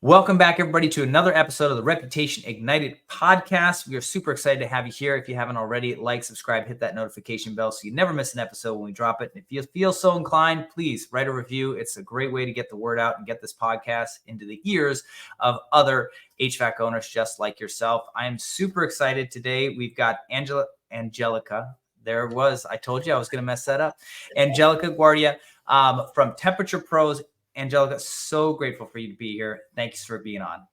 Welcome back, everybody, to another episode of the Reputation Ignited podcast. We are super excited to have you here. If you haven't already, like, subscribe, hit that notification bell so you never miss an episode when we drop it. And if you feel so inclined, please write a review. It's a great way to get the word out and get this podcast into the ears of other HVAC owners just like yourself. I am super excited today. We've got Angelica. I told you I was going to mess that up. Angelica Guardia from Temperature Pros. Angelica, so grateful for you to be here. Thanks for being on.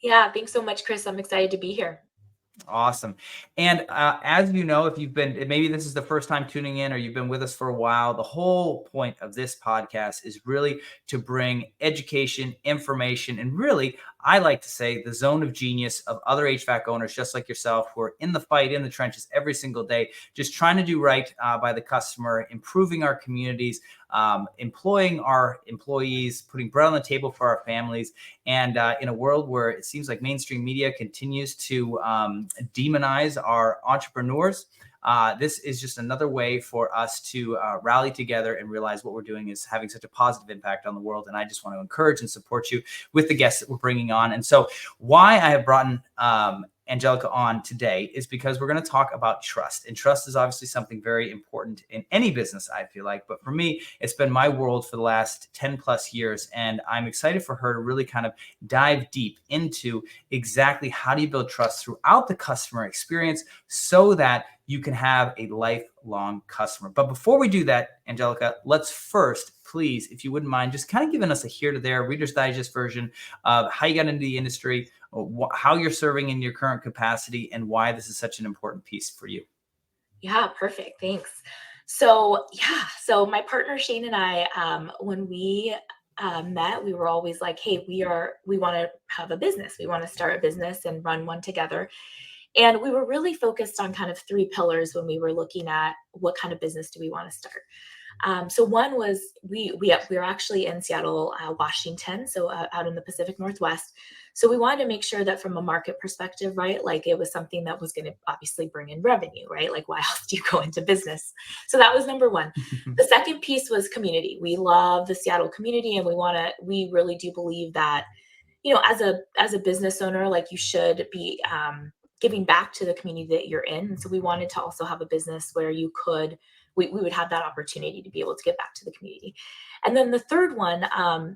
Yeah, thanks so much, Chris. I'm excited to be here. Awesome. And as you know, if you've been, maybe this is the first time tuning in or you've been with us for a while, the whole point of this podcast is really to bring education, information, and really, I like to say, the zone of genius of other HVAC owners just like yourself who are in the fight, in the trenches every single day, just trying to do right by the customer, improving our communities, employing our employees, putting bread on the table for our families. And in a world where it seems like mainstream media continues to demonize our entrepreneurs, this is just another way for us to rally together and realize what we're doing is having such a positive impact on the world. And I just want to encourage and support you with the guests that we're bringing on. And so why I have brought Angelica on today is because we're going to talk about trust. And trust is obviously something very important in any business, I feel like. But for me, it's been my world for the last 10 plus years. And I'm excited for her to really kind of dive deep into exactly how do you build trust throughout the customer experience so that you can have a lifelong customer. But before we do that, Angelica, let's first, please, if you wouldn't mind, just kind of giving us a here to there Reader's Digest version of how you got into the industry, how you're serving in your current capacity, and why this is such an important piece for you. Yeah, perfect. Thanks. So my partner Shane and I, when we met, we were always like, hey, we want to have a business. We want to start a business and run one together. And we were really focused on kind of three pillars when we were looking at what kind of business do we want to start. So one was we were actually in Seattle, Washington, so out in the Pacific Northwest. So we wanted to make sure that from a market perspective, right, like it was something that was going to obviously bring in revenue, right? Like why else do you go into business? So that was number one. The second piece was community. We love the Seattle community, and we really do believe that, as a business owner, like you should be giving back to the community that you're in. And so we wanted to also have a business where we would have that opportunity to be able to give back to the community. And then the third one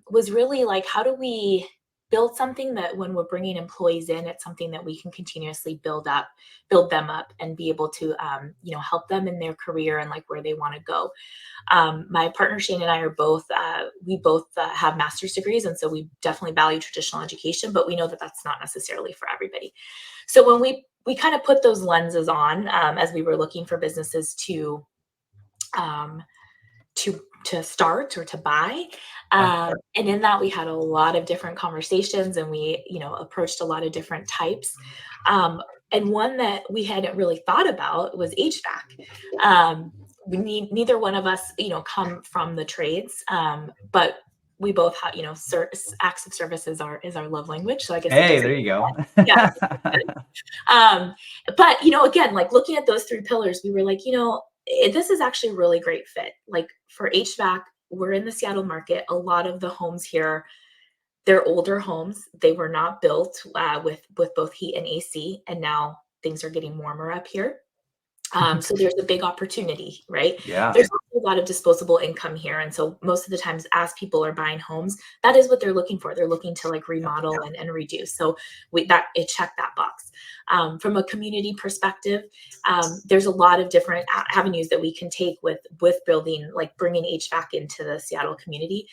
was really like, how do we build something that when we're bringing employees in, it's something that we can continuously build them up and be able to, help them in their career and like where they want to go. My partner Shane and I are both, have master's degrees. And so we definitely value traditional education, but we know that that's not necessarily for everybody. So when we kind of put those lenses on as we were looking for businesses to start or to buy. And in that, we had a lot of different conversations, and we, approached a lot of different types. And one that we hadn't really thought about was HVAC. Neither one of us, come from the trades, but we both have, acts of service is our love language. So I guess. Hey, there you go. Yeah. But, again, like looking at those three pillars, we were like, this is actually a really great fit. Like for HVAC, we're in the Seattle market. A lot of the homes here, they're older homes. They were not built with both heat and AC. And now things are getting warmer up here. So there's a big opportunity, right? Yeah. There's also a lot of disposable income here. And so most of the times as people are buying homes, that is what they're looking for. They're looking to like remodel and reduce. So it checked that box. From a community perspective, there's a lot of different avenues that we can take with building, like bringing HVAC into the Seattle community.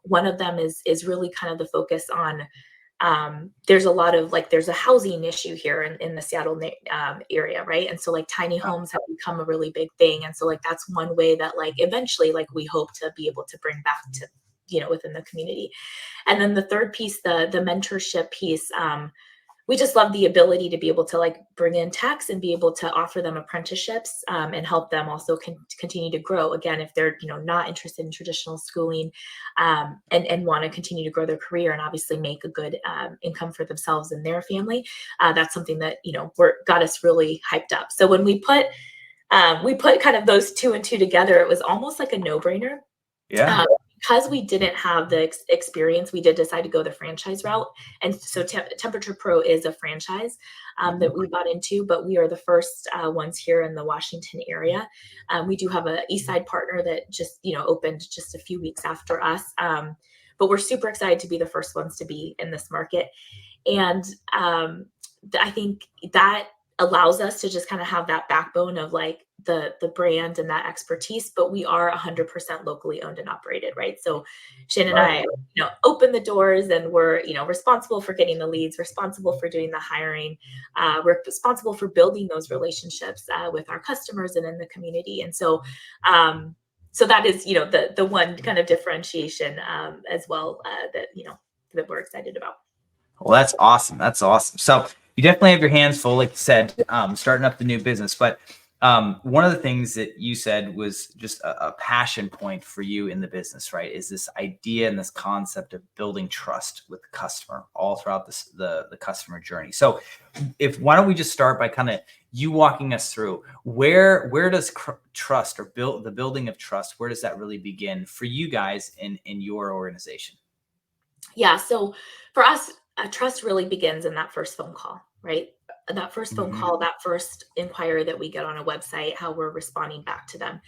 One of them is really kind of the focus on there's a lot of there's a housing issue here in the Seattle area, right? And so like tiny homes have become a really big thing. And so like that's one way that like eventually like we hope to be able to bring back to within the community. And then the third piece, the mentorship piece, we just love the ability to be able to like bring in techs and be able to offer them apprenticeships and help them also continue to grow. Again, if they're, not interested in traditional schooling and want to continue to grow their career and obviously make a good income for themselves and their family, that's something that, got us really hyped up. So when we put kind of those two and two together, it was almost like a no-brainer. Yeah. because we didn't have the experience, we did decide to go the franchise route. And so Temperature Pro is a franchise that we bought into, but we are the first ones here in the Washington area. We do have a East Side partner that just, opened just a few weeks after us. But we're super excited to be the first ones to be in this market. And I think that allows us to just kind of have that backbone of like the brand and that expertise, but we are 100% locally owned and operated, right? So Shane and I, open the doors, and we're, responsible for getting the leads, responsible for doing the hiring, we're responsible for building those relationships with our customers and in the community. And so, so that is, the one kind of differentiation as well that we're excited about. Well, that's awesome. That's awesome. So you definitely have your hands full, like you said, starting up the new business. But one of the things that you said was just a passion point for you in the business, right? Is this idea and this concept of building trust with the customer all throughout the customer journey. So why don't we just start by kind of you walking us through where does trust, or the building of trust, where does that really begin for you guys in your organization? Yeah. So for us, trust really begins in that first phone call, right? That first phone call, that first inquiry that we get on a website, how we're responding back to them.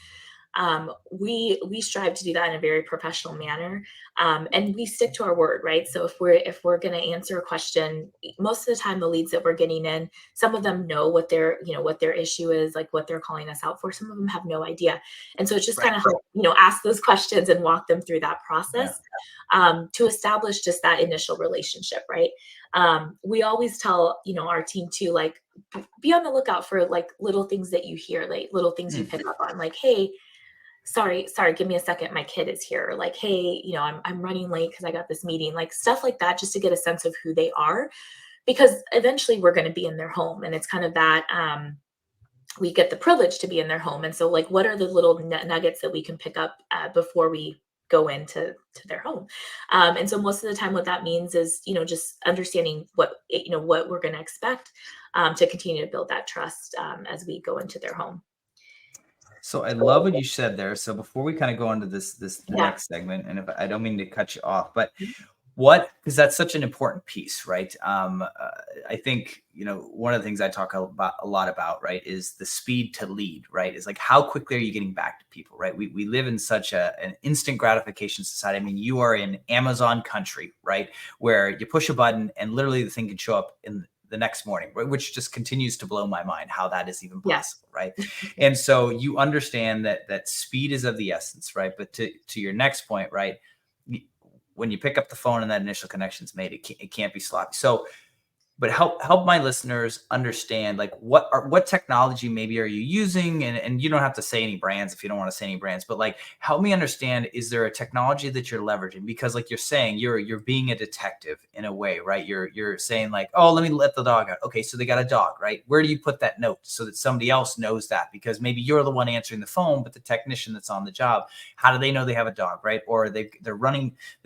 We strive to do that in a very professional manner, and we stick to our word, right? So if we're going to answer a question, most of the time the leads that we're getting in, some of them know what their issue is, like what they're calling us out for. Some of them have no idea, and so it's just kind of ask those questions and walk them through that process to establish just that initial relationship, right? We always tell our team to like be on the lookout for like little things that you hear, like little things you pick up on, like, hey, sorry, give me a second, my kid is here. Or like, hey, I'm running late because I got this meeting, like stuff like that, just to get a sense of who they are, because eventually we're going to be in their home, and it's kind of that we get the privilege to be in their home. And so like, what are the little nuggets that we can pick up before we go into their home? And so most of the time what that means is just understanding what we're going to expect to continue to build that trust as we go into their home. So I love what you said there. So before we kind of go into the next segment, and if I don't mean to cut you off, but because that's such an important piece, right? I think, one of the things I talk a lot about, right, is the speed to lead, right? Is like, how quickly are you getting back to people, right? We live in such an instant gratification society. I mean, you are in Amazon country, right? Where you push a button and literally the thing can show up in the next morning, right? Which just continues to blow my mind how that is even possible, right? And so you understand that speed is of the essence, right? But to your next point, right? When you pick up the phone and that initial connection is made, it can't be sloppy. So, but help my listeners understand, like, what technology maybe are you using, and you don't have to say any brands if you don't want to say any brands, but like, help me understand, is there a technology that you're leveraging? Because like you're saying, you're being a detective in a way, right? You're saying like, oh, let me let the dog out. Okay, so they got a dog, right? Where do you put that note so that somebody else knows that? Because maybe you're the one answering the phone, but the technician that's on the job, how do they know they have a dog, right? Or they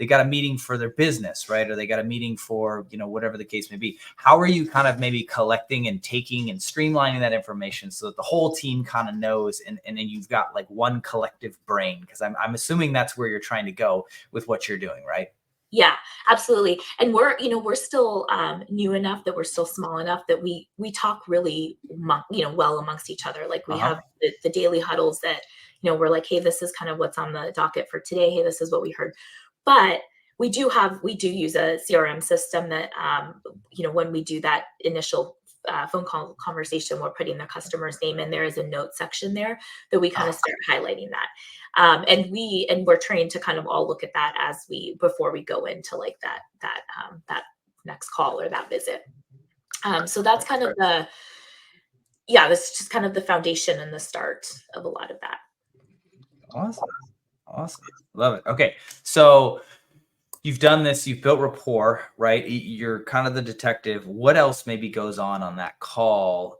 got a meeting for their business, right? Or they got a meeting for whatever the case may be. How are you kind of maybe collecting and taking and streamlining that information so that the whole team kind of knows, and then you've got like one collective brain? Because I'm assuming that's where you're trying to go with what you're doing, right? Yeah, absolutely. And we're still new enough that we're still small enough that we talk really, well amongst each other. Like we have the daily huddles that, we're like, hey, this is kind of what's on the docket for today. Hey, this is what we heard. But we do use a CRM system that, when we do that initial phone call conversation, we're putting the customer's name in. There is a note section there that we kind of start highlighting that. And we're trained to kind of all look at that before we go into like that next call or that visit. So that's kind of that's just kind of the foundation and the start of a lot of that. Awesome. Love it. Okay. So you've done this, you've built rapport, right? You're kind of the detective. What else maybe goes on that call?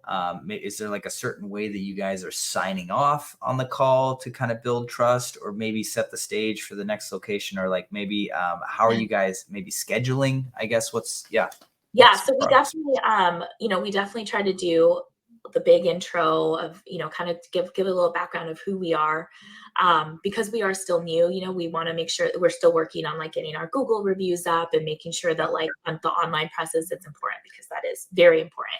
Is there like a certain way that you guys are signing off on the call to kind of build trust, or maybe set the stage for the next location? Or like maybe how are you guys maybe scheduling? I guess So we definitely, we definitely try to do the big intro of, kind of give a little background of who we are. Because we are still new, we want to make sure that we're still working on like getting our Google reviews up and making sure that like on the online presence, it's important because that is very important.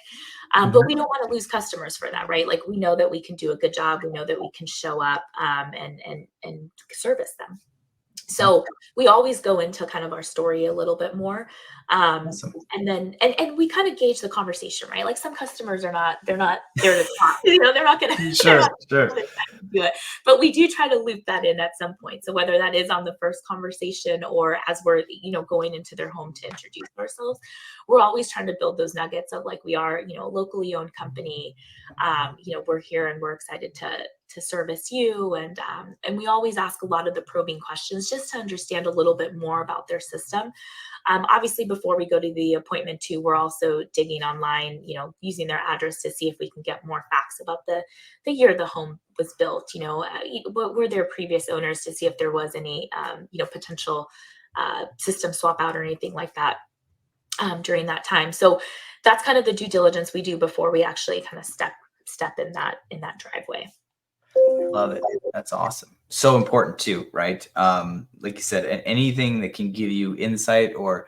But we don't want to lose customers for that, right? Like we know that we can do a good job. We know that we can show up and service them. So we always go into kind of our story a little bit more. Awesome. And then, and we kind of gauge the conversation, right? Like some customers they're not there to talk, they're not going to, Sure. do it, but we do try to loop that in at some point. So whether that is on the first conversation or as we're, going into their home to introduce ourselves, we're always trying to build those nuggets of like, we are, a locally owned company. We're here and we're excited to service you. And we always ask a lot of the probing questions just to understand a little bit more about their system. Obviously, before we go to the appointment too, we're also digging online, using their address to see if we can get more facts about the year the home was built, what were their previous owners to see if there was any, potential system swap out or anything like that during that time. So that's kind of the due diligence we do before we actually kind of step in that driveway. Love it. That's awesome. So important too, right? Like you said, anything that can give you insight or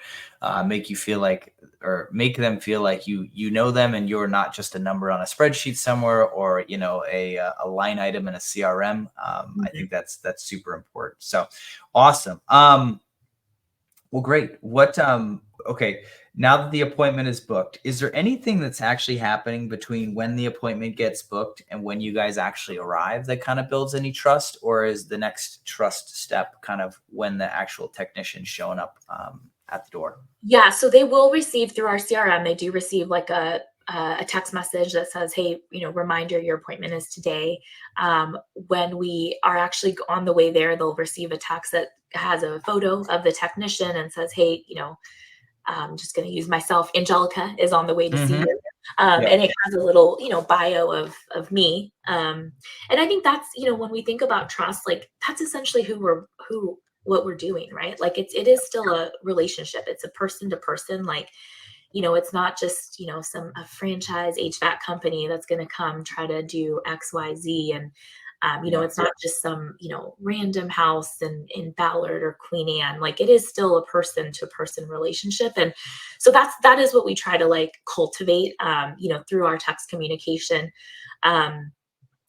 make you feel like, or make them feel like you know them and you're not just a number on a spreadsheet somewhere or a line item in a CRM. I think that's super important. So awesome. Well, great. Okay. Now that the appointment is booked, is there anything that's actually happening between when the appointment gets booked and when you guys actually arrive that kind of builds any trust, or is the next trust step kind of when the actual technician's showing up at the door? Yeah. So they will receive through our CRM, they do receive like a text message that says, hey, reminder, your appointment is today. When we are actually on the way there, they'll receive a text that has a photo of the technician and says, hey, I'm just going to use myself. Angelica is on the way to see you. And it has a little, bio of me. And I think that's, when we think about trust, like that's essentially what we're doing, right? Like it is still a relationship. It's a person to person. Like, it's not just, a franchise HVAC company that's going to come try to do X, Y, Z. And, it's not just some, random house in Ballard or Queen Anne. Like it is still a person to person relationship. And so that is what we try to like cultivate, through our text communication. And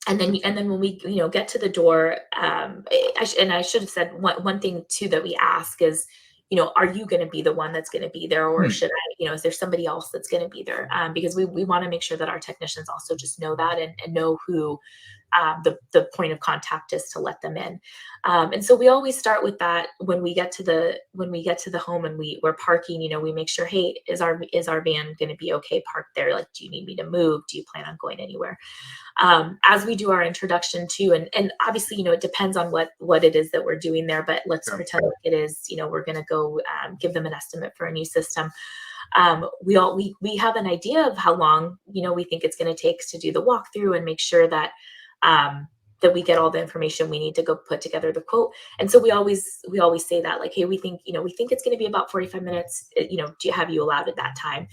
then when we, get to the door, I should have said one thing too that we ask is, are you going to be the one that's going to be there, or should I, is there somebody else that's going to be there? Because we want to make sure that our technicians also just know that and know who the point of contact is to let them in. And so we always start with that when we get to the home and we're parking, we make sure, hey, is our van going to be okay parked there? Like, do you need me to move? Do you plan on going anywhere? As we do our introduction too, and obviously, it depends on what it is that we're doing there, but let's pretend like it is, we're going to go give them an estimate for a new system. We have an idea of how long, we think it's going to take to do the walkthrough and make sure that we get all the information we need to go put together the quote. And so we always say that, like, hey, we think it's going to be about 45 minutes, do you have you allowed at that time?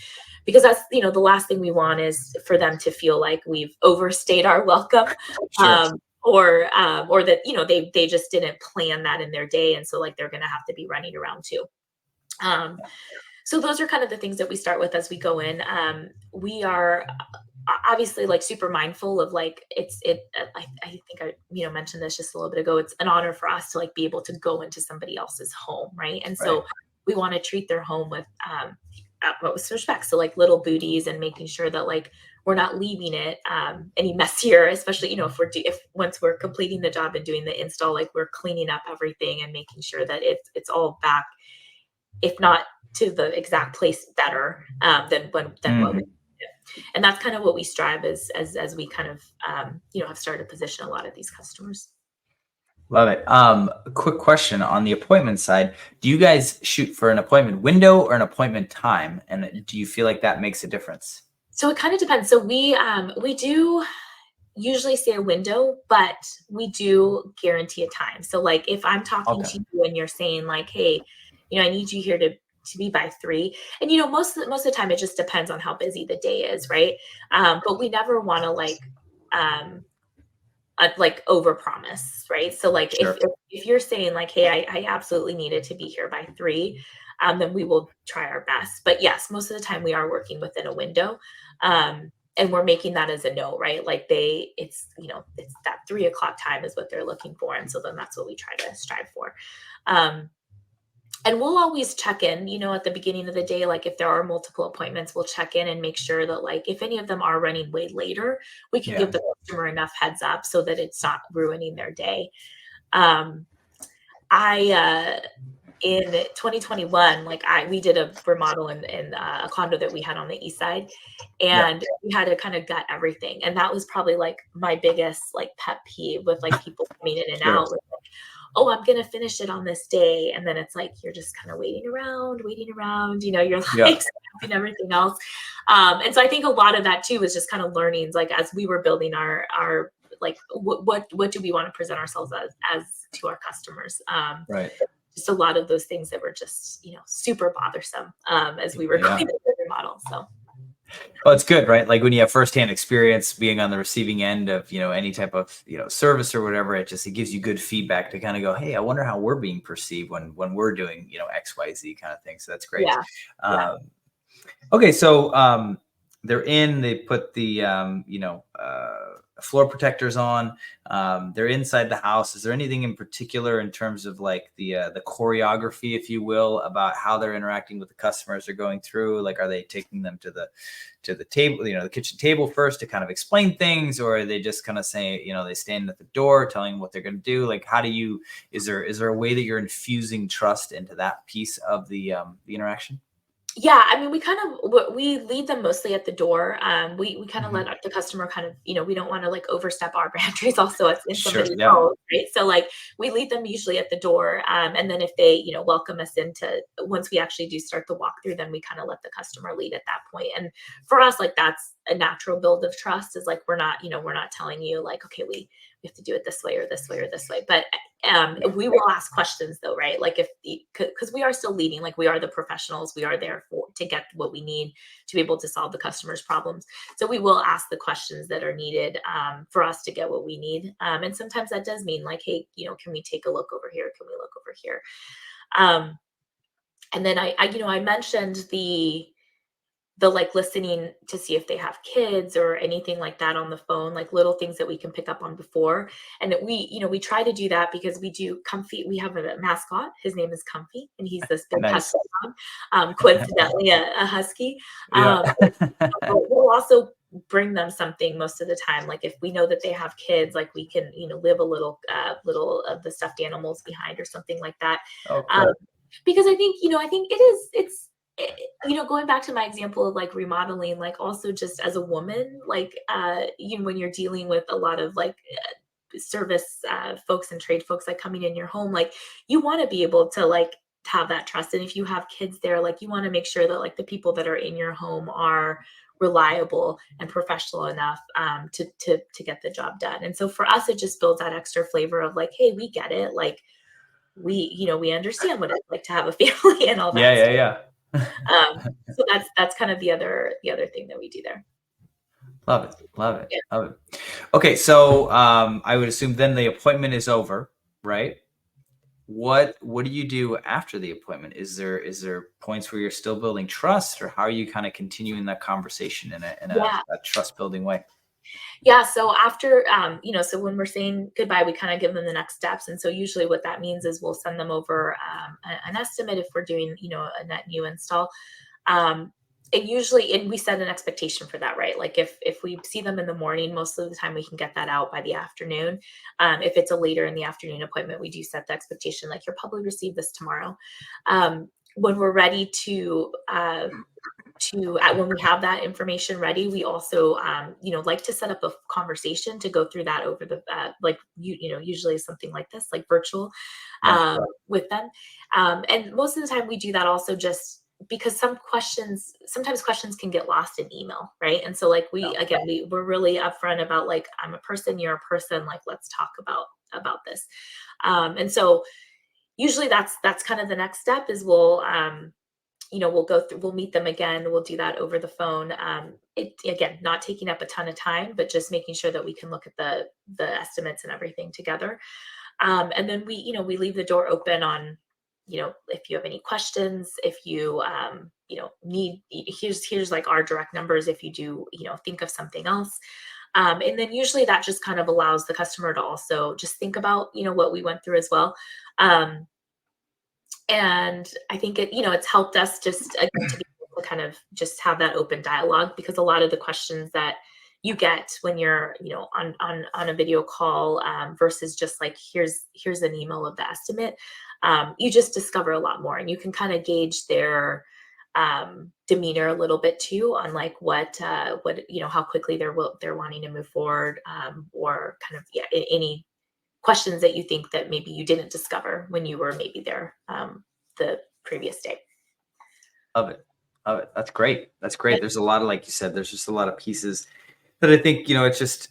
Because that's, the last thing we want is for them to feel like we've overstayed our welcome. Or that, they just didn't plan that in their day. And so like, they're going to have to be running around too. So those are kind of the things that we start with as we go in. We are obviously like super mindful of like, I think I, mentioned this just a little bit ago. It's an honor for us to like be able to go into somebody else's home. Right. And so we want to treat their home with utmost respect. So like little booties and making sure that like, we're not leaving it any messier, especially, if once we're completing the job and doing the install, like we're cleaning up everything and making sure that it's all back, if not to the exact place better than what we did. And that's kind of what we strive as we kind of, have started to position a lot of these customers. Love it. A quick question on the appointment side. Do you guys shoot for an appointment window or an appointment time? And do you feel like that makes a difference? So it kind of depends. So we do usually say a window, but we do guarantee a time. So like if I'm talking to you and you're saying like, hey, I need you here to to be by 3. And most of the time it just depends on how busy the day is, right? But we never want to um like overpromise, right? So like Sure. if you're saying like, hey, I absolutely need it to be here by 3, then we will try our best. But yes, most of the time we are working within a window. And we're making that as a no, right? Like it's that 3 o'clock time is what they're looking for. And so then that's what we try to strive for. Um, and we'll always check in, at the beginning of the day, like if there are multiple appointments, we'll check in and make sure that like if any of them are running way later, we can Yeah. give the customer enough heads up so that it's not ruining their day. Um, I in 2021, like we did a remodel in a condo that we had on the east side, Yeah. and we had to kind of gut everything. And that was probably like my biggest like pet peeve with like people coming in and Sure. out. Oh, I'm going to finish it on this day. And then it's like, you're just kind of waiting around, you're Yeah. like stopping everything else. And so I think a lot of that too was just kind of learnings, like as we were building our like, what do we want to present ourselves as to our customers? Right. Just a lot of those things that were just, super bothersome, as we were Yeah. going through the model. So. Well, it's good, right? Like when you have firsthand experience being on the receiving end of, any type of, service or whatever, it gives you good feedback to kind of go, hey, I wonder how we're being perceived when we're doing, X, Y, Z kind of thing. So that's great. Yeah. Yeah. Okay. So they put the, floor protectors on. They're inside the house. Is there anything in particular in terms of like the choreography, if you will, about how they're interacting with the customers they're going through? Like, are they taking them to the table, the kitchen table first to kind of explain things, or are they just kind of saying, they stand at the door telling them what they're going to do? Like, is there a way that you're infusing trust into that piece of the interaction? Yeah, I mean, we lead them mostly at the door. We kind of Mhm. let the customer kind of, we don't want to like overstep our boundaries also in Sure. somebody's Yeah. home, right? So like we lead them usually at the door. And then if they, welcome us into, once we actually do start the walkthrough, then we kind of let the customer lead at that point. And for us, like that's a natural build of trust, is like, we're not telling you like, okay, we have to do it this way or this way or this way. But we will ask questions though, right? Like because we are still leading, like we are the professionals, we are there to get what we need to be able to solve the customer's problems. So we will ask the questions that are needed for us to get what we need. And sometimes that does mean like, hey, can we take a look over here? Can we look over here? And then I mentioned the like listening to see if they have kids or anything like that on the phone, like little things that we can pick up on before. And we try to do that because we do Comfy. We have a mascot. His name is Comfy, and he's this big Nice. husky dog, coincidentally a husky. Yeah. But we'll also bring them something most of the time. Like if we know that they have kids, like we can, live a little of the stuffed animals behind or something like that. Oh, Um, cool. because I think going back to my example of like remodeling, like also just as a woman, like when you're dealing with a lot of like service folks and trade folks like coming in your home, like you want to be able to like have that trust. And if you have kids there, like you want to make sure that like the people that are in your home are reliable and professional enough to get the job done. And so for us, it just builds that extra flavor of like, hey, we get it, like we understand what it's like to have a family and all Yeah. that stuff. Yeah. Yeah. So that's kind of the other thing that we do there. Love it. Love it. Yeah. Love it. Okay. So I would assume then the appointment is over, right? What do you do after the appointment? Is there points where you're still building trust, or how are you kind of continuing that conversation in a Yeah. trust building way? Yeah. So after, so when we're saying goodbye, we kind of give them the next steps. And so usually what that means is we'll send them over an estimate if we're doing, a net new install. Um, and we set an expectation for that, right? Like if we see them in the morning, most of the time we can get that out by the afternoon. If it's a later in the afternoon appointment, we do set the expectation, like you'll probably receive this tomorrow. When we're ready when we have that information ready, we also like to set up a conversation to go through that over the like usually something like this, like virtual, Yeah. with them. And most of the time we do that also just because sometimes questions can get lost in email, right? And so like we're really upfront about like, I'm a person, you're a person, like let's talk about this. And so usually that's kind of the next step is we'll meet them again. We'll do that over the phone. It again, not taking up a ton of time, but just making sure that we can look at the estimates and everything together. And then we leave the door open on, if you have any questions, if you, need, here's like our direct numbers. If you do, think of something else. And then usually that just kind of allows the customer to also just think about, what we went through as well. Um, and I think it's helped us just again to be able to kind of just have that open dialogue, because a lot of the questions that you get when you're on a video call, versus just like here's an email of the estimate, you just discover a lot more, and you can kind of gauge their demeanor a little bit too on like what how quickly they're wanting to move forward, or kind of any questions that you think that maybe you didn't discover when you were maybe there the previous day. Love it. Love it. That's great. That's great. There's a lot of, like you said, there's just a lot of pieces that I think, it's just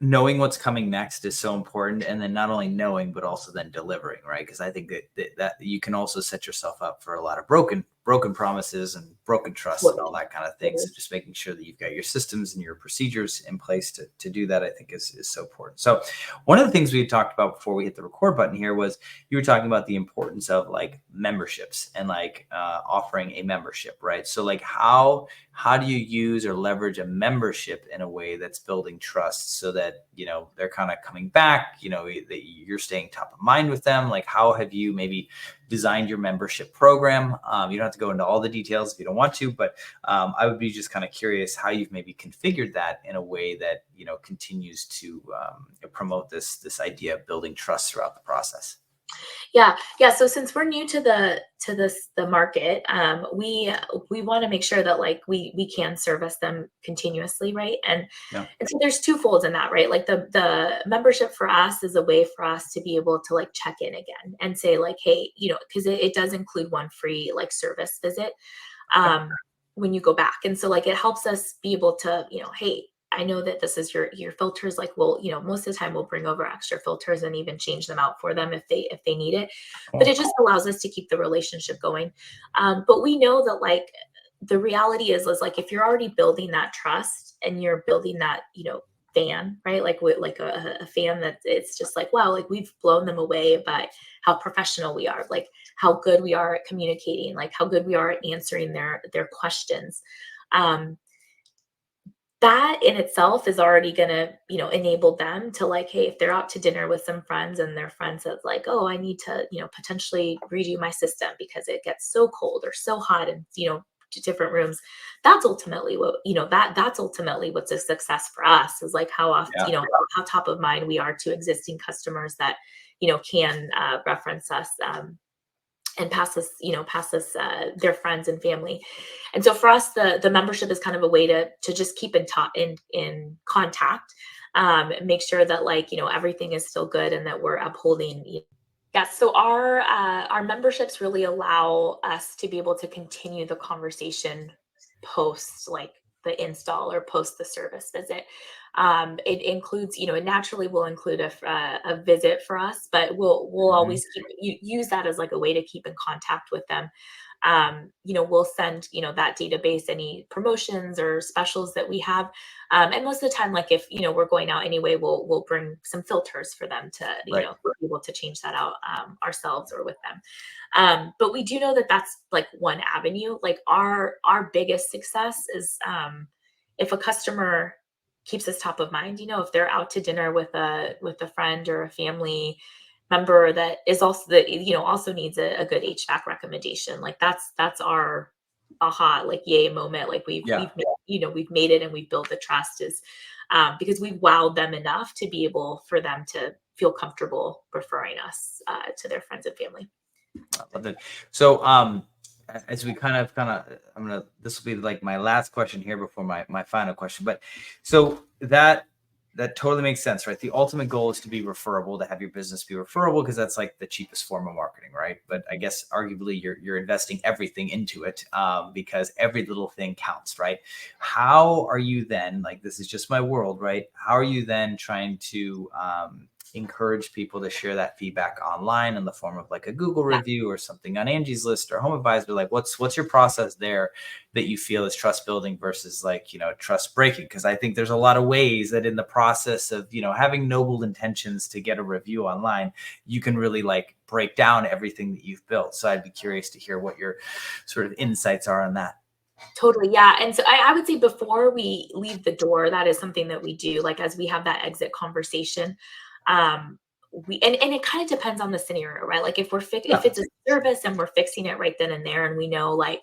knowing what's coming next is so important. And then not only knowing, but also then delivering, right? Because I think that you can also set yourself up for a lot of broken promises and broken trust and all that kind of thing. So just making sure that you've got your systems and your procedures in place to do that, I think is so important. So one of the things we had talked about before we hit the record button here was you were talking about the importance of like memberships and like offering a membership, right? So like how do you use or leverage a membership in a way that's building trust so that, they're kind of coming back, that you're staying top of mind with them? Like, how have you maybe designed your membership program? You don't have to go into all the details if you don't want to, but I would be just kind of curious how you've maybe configured that in a way that, continues to promote this idea of building trust throughout the process. Yeah. So since we're new to the market, we want to make sure that like we can service them continuously, right? Yeah. And so there's two folds in that, right? Like the membership for us is a way for us to be able to like check in again and say like, hey, because it does include one free like service visit when you go back, and so like it helps us be able to, hey, I know that this is your filters. Like, well, most of the time we'll bring over extra filters and even change them out for them if they need it. But it just allows us to keep the relationship going. But we know that like the reality is like if you're already building that trust and you're building that fan, right? Like with like a fan that it's just like, wow, like we've blown them away by how professional we are, like how good we are at communicating, like how good we are at answering their questions. That in itself is already gonna, enable them to like, hey, if they're out to dinner with some friends and their friend says like, oh, I need to, potentially redo my system because it gets so cold or so hot and, to different rooms. That's ultimately what, that's ultimately what's a success for us, is like how often, Yeah. how top of mind we are to existing customers that, can reference us, and pass us their friends and family. And so for us, the membership is kind of a way to just keep in contact, make sure that like everything is still good and that we're upholding. Yeah, so our memberships really allow us to be able to continue the conversation post like the install or post the service visit. It includes, it naturally will include a visit for us, but we'll always use that as like a way to keep in contact with them. We'll send, that database, any promotions or specials that we have. And most of the time, like if, we're going out anyway, we'll bring some filters for them to, Right. be able to change that out ourselves or with them. But we do know that that's like one avenue. Like our biggest success is if a customer keeps us top of mind, if they're out to dinner with a friend or a family member that is also that also needs a good HVAC recommendation. Like that's our aha, like yay moment. Like we've we've made it and we've built the trust, is because we've wowed them enough to be able for them to feel comfortable referring us to their friends and family. I love it. So as we this will be like my last question here before my final question, but so that totally makes sense, right? The ultimate goal is to be referable, to have your business be referable, because that's like the cheapest form of marketing, right? But I guess arguably you're investing everything into it, because every little thing counts, right? How are you then, like, this is just my world, right? How are you then trying to encourage people to share that feedback online in the form of like a Google Yeah. review or something on Angie's List or Home Advisor? Like what's your process there that you feel is trust building versus like, trust breaking? Because I think there's a lot of ways that in the process of, having noble intentions to get a review online, you can really like break down everything that you've built. So I'd be curious to hear what your sort of insights are on that. Totally. Yeah. And so I would say before we leave the door, that is something that we do, like as we have that exit conversation. Um, and it kind of depends on the scenario, right? Like if if it's a service and we're fixing it right then and there, and we know like,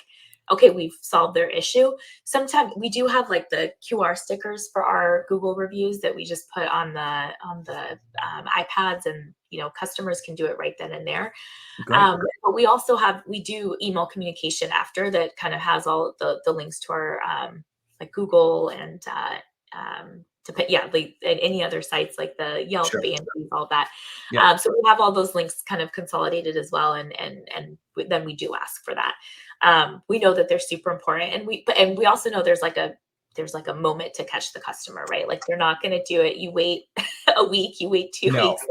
okay, we've solved their issue. Sometimes we do have like the QR stickers for our Google reviews that we just put on the iPads, and customers can do it right then and there. Great. But we do email communication after that kind of has all the links to our like Google and like any other sites like the Yelp, Sure. and all that. Yeah. So we have all those links kind of consolidated as well, and then we do ask for that. We know that they're super important, and we also know there's like a moment to catch the customer, right? Like they're not going to do it. You wait a week, you wait 2 weeks.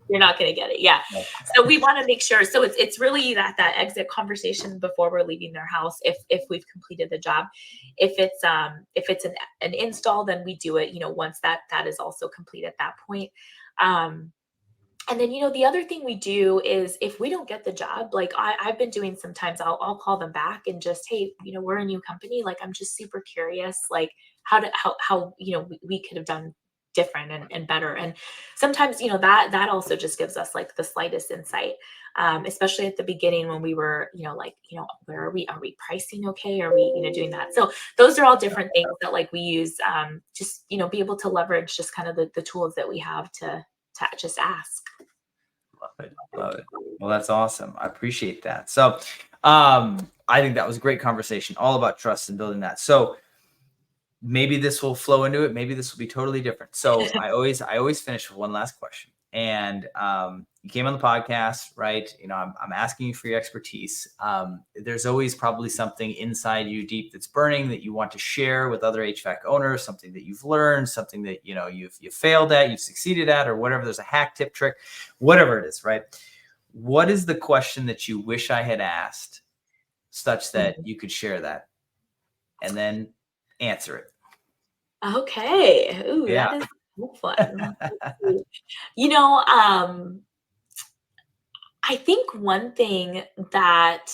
You're not going to get it. Yeah. No. So we want to make sure. So it's really that exit conversation before we're leaving their house. If we've completed the job, if it's an install, then we do it, once that is also complete at that point. And then, the other thing we do is if we don't get the job, like I've been doing, sometimes I'll call them back and just, hey, we're a new company. Like, I'm just super curious, like how we could have done different and better. And sometimes, that also just gives us like the slightest insight, especially at the beginning when we were, where are we pricing? Okay. Are we, doing that? So those are all different things that like we use, just, be able to leverage just kind of the tools that we have to just ask. Love it. Love it. Well, that's awesome. I appreciate that. So, I think that was a great conversation, all about trust and building that. So maybe this will flow into it. Maybe this will be totally different. So I always finish with one last question. And you came on the podcast, right? I'm asking you for your expertise. There's always probably something inside you deep that's burning that you want to share with other HVAC owners, something that you've learned, something that you've failed at, you've succeeded at, or whatever. There's a hack, tip, trick, whatever it is, right? What is the question that you wish I had asked such that you could share that and then answer it? Okay. Ooh, Yeah. that is so fun. I think one thing that,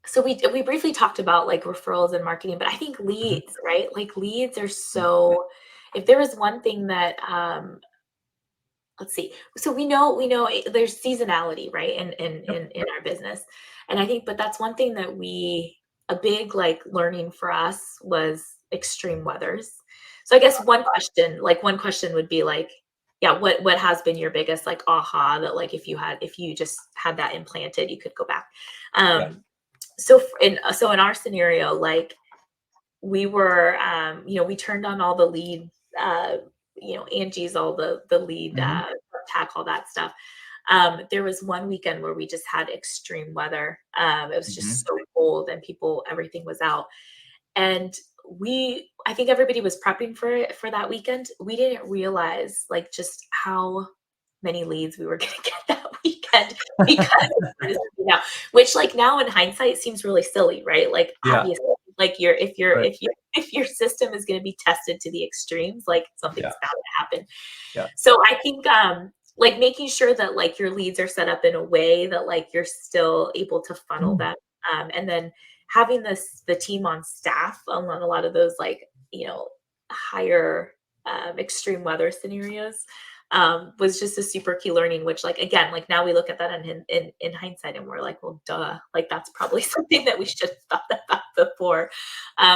so we briefly talked about like referrals and marketing, but I think leads, right? Like leads are so, if there is one thing that, let's see. So we know there's seasonality, right? In our business. And I think, but that's one thing that a big like learning for us was extreme weathers. So I guess one question would be like, yeah, what has been your biggest like aha that like if you just had that implanted, you could go back. So in our scenario, like we were, we turned on all the lead, Angie's, all the lead, tack, all that stuff. There was one weekend where we just had extreme weather. It was just so cold and everything was out. And I think everybody was prepping for that weekend. We didn't realize like just how many leads we were going to get that weekend because which like now in hindsight seems really silly, right? Like obviously, like if your system is going to be tested to the extremes, like something's bound to happen. So I think like making sure that like your leads are set up in a way that like you're still able to funnel them, and then having the team on staff on a lot of those like higher extreme weather scenarios was just a super key learning, which like again, like now we look at that in hindsight and we're like, well, duh, like that's probably something that we should have thought about before.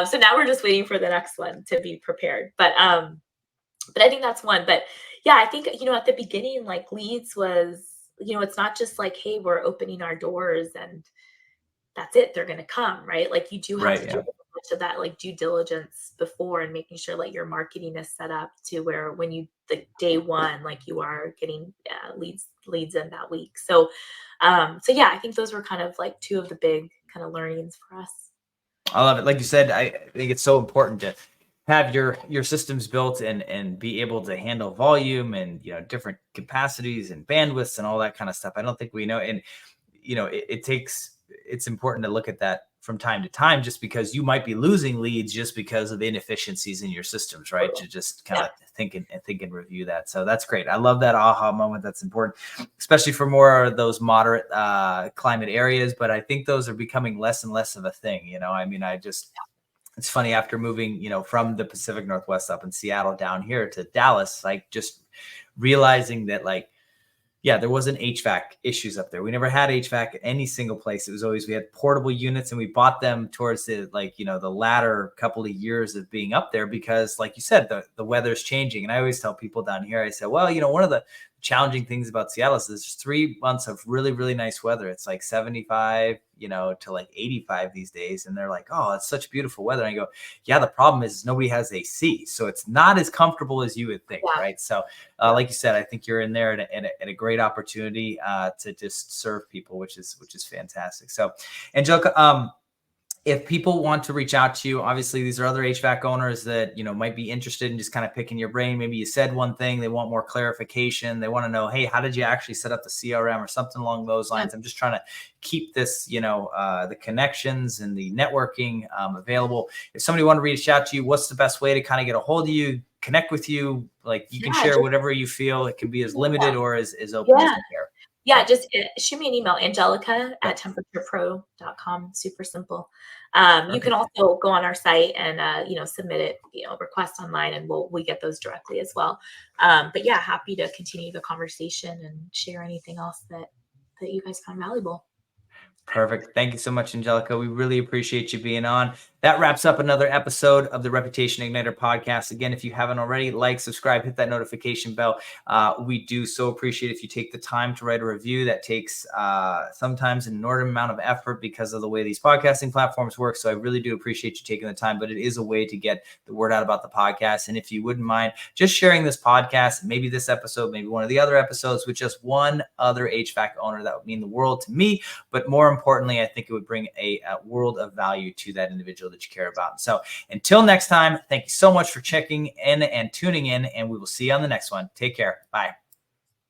So now we're just waiting for the next one to be prepared. But I think that's one. But yeah, I think at the beginning, like leads was, it's not just like, hey, we're opening our doors and that's it, they're going to come, right? Like you do have to do much of that like due diligence before, and making sure like your marketing is set up to where when you the day one, like you are getting leads in that week. So yeah, I think those were kind of like two of the big kind of learnings for us. I love it. Like you said, I think it's so important to have your systems built and be able to handle volume and different capacities and bandwidths and all that kind of stuff. I don't think we know. And it's important to look at that from time to time, just because you might be losing leads just because of inefficiencies in your systems, right? To just kind of think and review that. So that's great. I love that aha moment. That's important, especially for more of those moderate climate areas. But I think those are becoming less and less of a thing. I mean, it's funny, after moving, from the Pacific Northwest up in Seattle down here to Dallas, like just realizing that, like, yeah, there wasn't HVAC issues up there. We never had HVAC at any single place. It was always, we had portable units, and we bought them towards the, the latter couple of years of being up there, because like you said, the weather's changing. And I always tell people down here, I said, well, one of the challenging things about Seattle is there's 3 months of really, really nice weather. It's like 75, to like 85 these days. And they're like, oh, it's such beautiful weather. And I go, yeah, the problem is nobody has AC. So it's not as comfortable as you would think. Right. So like you said, I think you're in there at a great opportunity to just serve people, which is fantastic. So Angelica, if people want to reach out to you, obviously these are other HVAC owners that, might be interested in just kind of picking your brain. Maybe you said one thing, they want more clarification. They want to know, hey, how did you actually set up the CRM or something along those lines? I'm just trying to keep this, the connections and the networking available. If somebody want to reach out to you, what's the best way to kind of get a hold of you, connect with you? Like, you can share whatever you feel. It can be as limited or as open as you care. Yeah, just shoot me an email, Angelica@temperaturepro.com. Super simple. You can also go on our site and submit it, request online, and we get those directly as well. But yeah, happy to continue the conversation and share anything else that you guys found valuable. Perfect. Thank you so much, Angelica. We really appreciate you being on. That wraps up another episode of the Reputation Igniter podcast. Again, if you haven't already, like, subscribe, hit that notification bell. We do so appreciate if you take the time to write a review. That takes sometimes an inordinate amount of effort because of the way these podcasting platforms work. So I really do appreciate you taking the time, but it is a way to get the word out about the podcast. And if you wouldn't mind just sharing this podcast, maybe this episode, maybe one of the other episodes, with just one other HVAC owner, that would mean the world to me. But more importantly, I think it would bring a world of value to that individual that you care about. So until next time, thank you so much for checking in and tuning in, and we will see you on the next one. Take care. Bye.